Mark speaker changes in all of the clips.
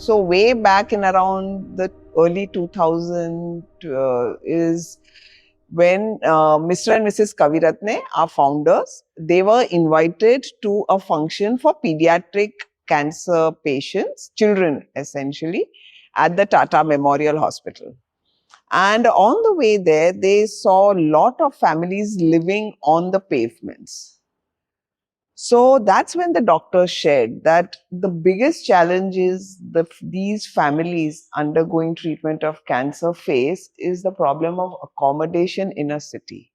Speaker 1: So way back in around the early 2000 is when Mr. and Mrs. Kaviratne, our founders, they were invited to a function for pediatric cancer patients, children essentially, at the Tata Memorial Hospital. And on the way there, they saw a lot of families living on the pavements. So that's when the doctor shared that the biggest challenge is these families undergoing treatment of cancer face is the problem of accommodation in a city.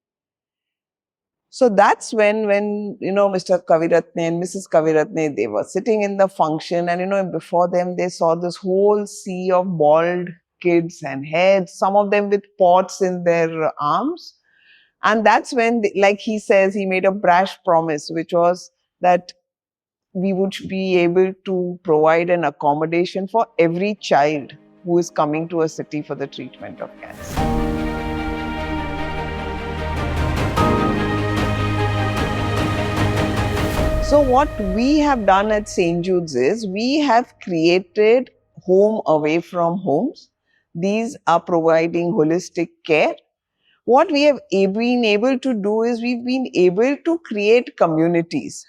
Speaker 1: So that's when Mr. Kaviratne and Mrs. Kaviratne, they were sitting in the function, and before them they saw this whole sea of bald kids and heads, some of them with pots in their arms. And that's when, like he says, he made a brash promise, which was that we would be able to provide an accommodation for every child who is coming to a city for the treatment of cancer. So what we have done at St. Jude's is we have created home away from homes. These are providing holistic care. What we have been able to do is we've been able to create communities,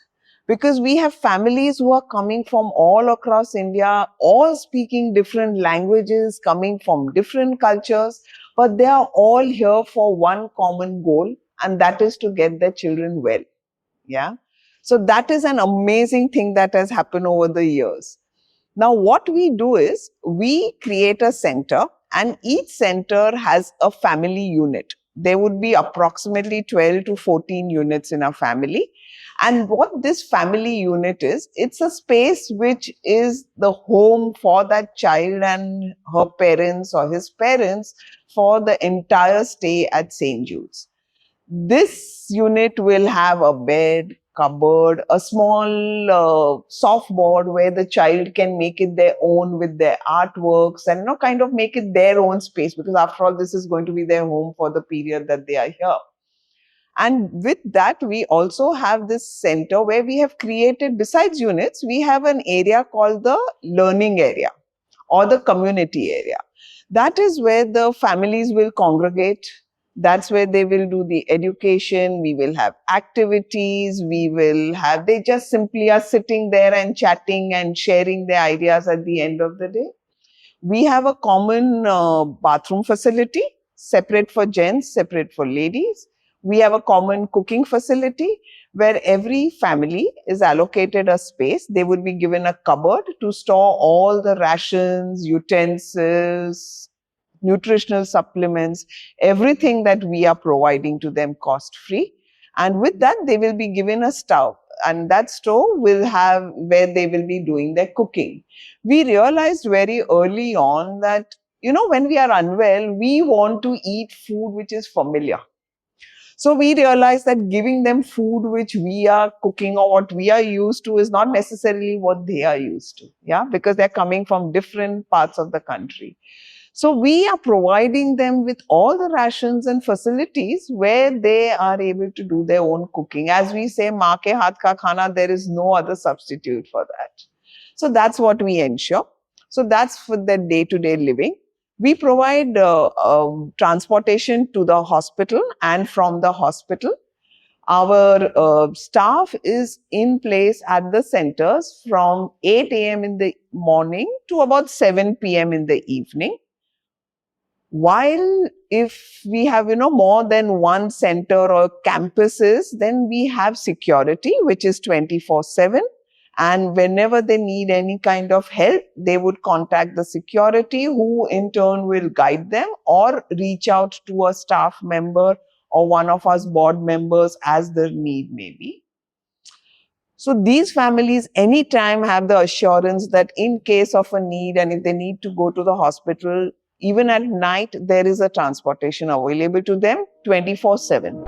Speaker 1: because we have families who are coming from all across India, all speaking different languages, coming from different cultures, but they are all here for one common goal, and that is to get their children well. Yeah. So that is an amazing thing that has happened over the years. Now, what we do is we create a center, and each center has a family unit. There would be approximately 12 to 14 units in a family. And what this family unit is, it's a space which is the home for that child and her parents or his parents for the entire stay at St. Jude's. This unit will have a bed, cupboard, a small softboard where the child can make it their own with their artworks and kind of make it their own space, because after all, this is going to be their home for the period that they are here. And with that, we also have this center where we have created, besides units, we have an area called the learning area or the community area. That is where the families will congregate. That's where they will do the education. We will have activities. They just simply are sitting there and chatting and sharing their ideas at the end of the day. We have a common bathroom facility, separate for gents, separate for ladies. We have a common cooking facility where every family is allocated a space. They would be given a cupboard to store all the rations, utensils, nutritional supplements, everything that we are providing to them cost-free. And with that, they will be given a stove. And that stove will have where they will be doing their cooking. We realized very early on that, when we are unwell, we want to eat food which is familiar. So we realized that giving them food which we are cooking or what we are used to is not necessarily what they are used to, yeah, because they're coming from different parts of the country. So we are providing them with all the rations and facilities where they are able to do their own cooking. As we say, maa ke haath ka khana, there is no other substitute for that. So that's what we ensure. So that's for the day-to-day living. We provide transportation to the hospital and from the hospital. Our staff is in place at the centers from 8 a.m. in the morning to about 7 p.m. in the evening. While if we have, more than one center or campuses, then we have security, which is 24/7. And whenever they need any kind of help, they would contact the security, who in turn will guide them or reach out to a staff member or one of us board members as the need may be. So these families anytime have the assurance that in case of a need and if they need to go to the hospital, even at night, there is a transportation available to them 24/7.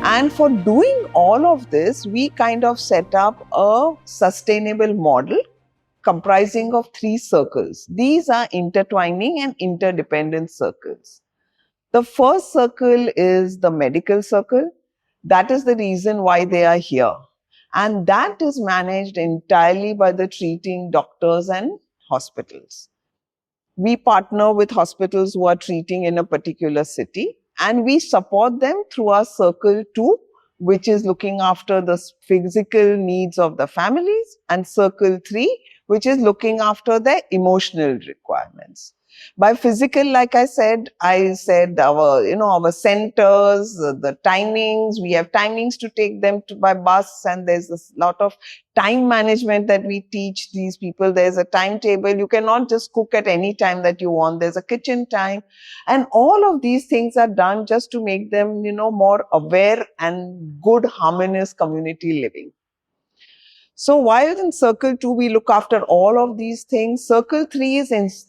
Speaker 1: And for doing all of this, we kind of set up a sustainable model comprising of three circles. These are intertwining and interdependent circles. The first circle is the medical circle. That is the reason why they are here. And that is managed entirely by the treating doctors and hospitals. We partner with hospitals who are treating in a particular city, and we support them through our circle 2, which is looking after the physical needs of the families, and circle 3, which is looking after their emotional requirements. By physical, like I said our centers, the timings, we have timings to take them by bus, and there's a lot of time management that we teach these people. There's a timetable. You cannot just cook at any time that you want. There's a kitchen time. And all of these things are done just to make them, more aware and good, harmonious community living. So while in circle 2, we look after all of these things, circle 3 is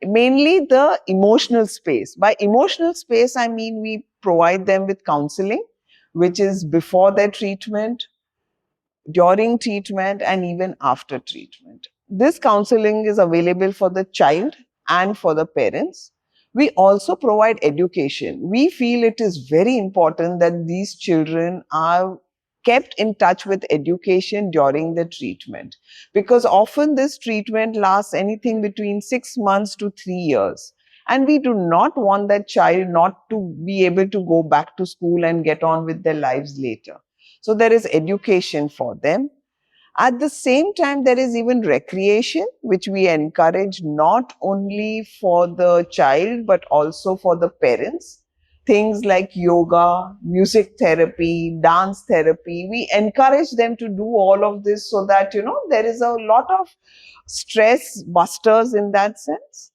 Speaker 1: mainly the emotional space. By emotional space, I mean we provide them with counseling, which is before their treatment, during treatment, and even after treatment. This counseling is available for the child and for the parents. We also provide education. We feel it is very important that these children are kept in touch with education during the treatment, because often this treatment lasts anything between 6 months to 3 years. And we do not want that child not to be able to go back to school and get on with their lives later. So there is education for them. At the same time, there is even recreation, which we encourage not only for the child, but also for the parents. Things like yoga, music therapy, dance therapy. We encourage them to do all of this so that, there is a lot of stress busters in that sense.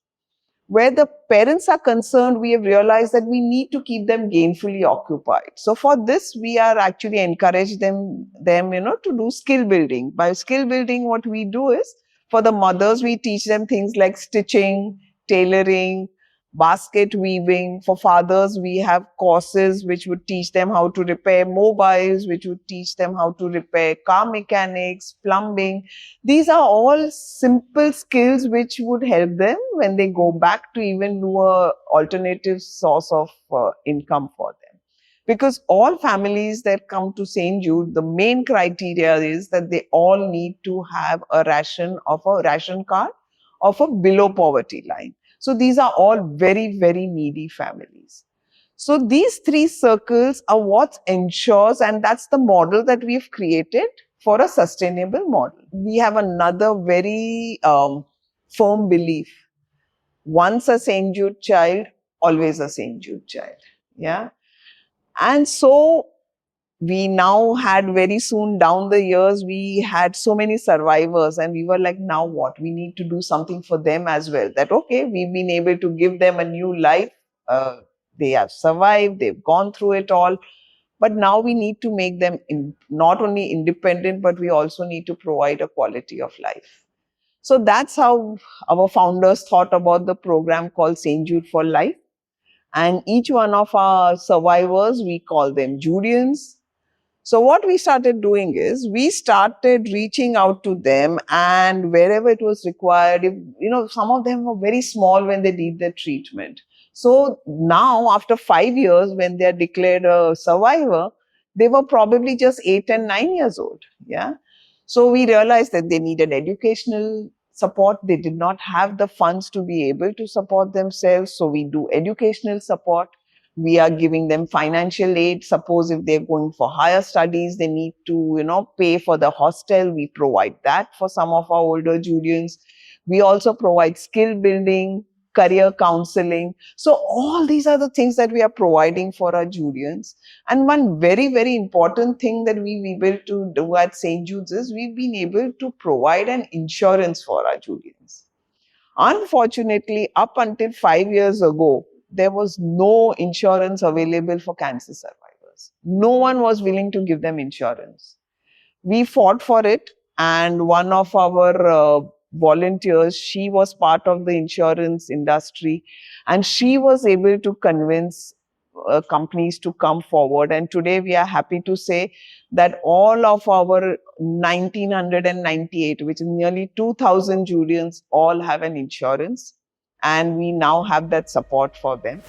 Speaker 1: Where the parents are concerned, we have realized that we need to keep them gainfully occupied. So for this, we are actually encourage them to do skill building. By skill building, what we do is, for the mothers, we teach them things like stitching, tailoring, basket weaving. For fathers, we have courses which would teach them how to repair mobiles, which would teach them how to repair car mechanics, plumbing. These are all simple skills which would help them when they go back to even do a alternative source of income for them. Because all families that come to St. Jude, the main criteria is that they all need to have a ration card of a below poverty line. So these are all very, very needy families. So these three circles are what ensures, and that's the model that we've created for a sustainable model. We have another very firm belief. Once a St. Jude child, always a St. Jude child. Yeah. And so we now had, very soon down the years, we had so many survivors, and we were like, now what? We need to do something for them as well. That, okay, we've been able to give them a new life. They have survived, they've gone through it all. But now we need to make them not only independent, but we also need to provide a quality of life. So that's how our founders thought about the program called St. Jude for Life. And each one of our survivors, we call them Judeans. So what we started doing is, we started reaching out to them, and wherever it was required, if, some of them were very small when they did their treatment. So now, after 5 years, when they are declared a survivor, they were probably just 8 and 9 years old. Yeah. So we realized that they needed educational support. They did not have the funds to be able to support themselves. So we do educational support. We are giving them financial aid. Suppose if they're going for higher studies, they need to, pay for the hostel. We provide that for some of our older Judeans. We also provide skill building, career counseling. So all these are the things that we are providing for our Judeans. And one very, very important thing that we've been able to do at St. Jude's is, we've been able to provide an insurance for our Judeans. Unfortunately, up until 5 years ago, there was no insurance available for cancer survivors. No one was willing to give them insurance. We fought for it, and one of our volunteers, she was part of the insurance industry, and she was able to convince companies to come forward. And today we are happy to say that all of our 1998, which is nearly 2000 Judeans, all have an insurance. And we now have that support for them.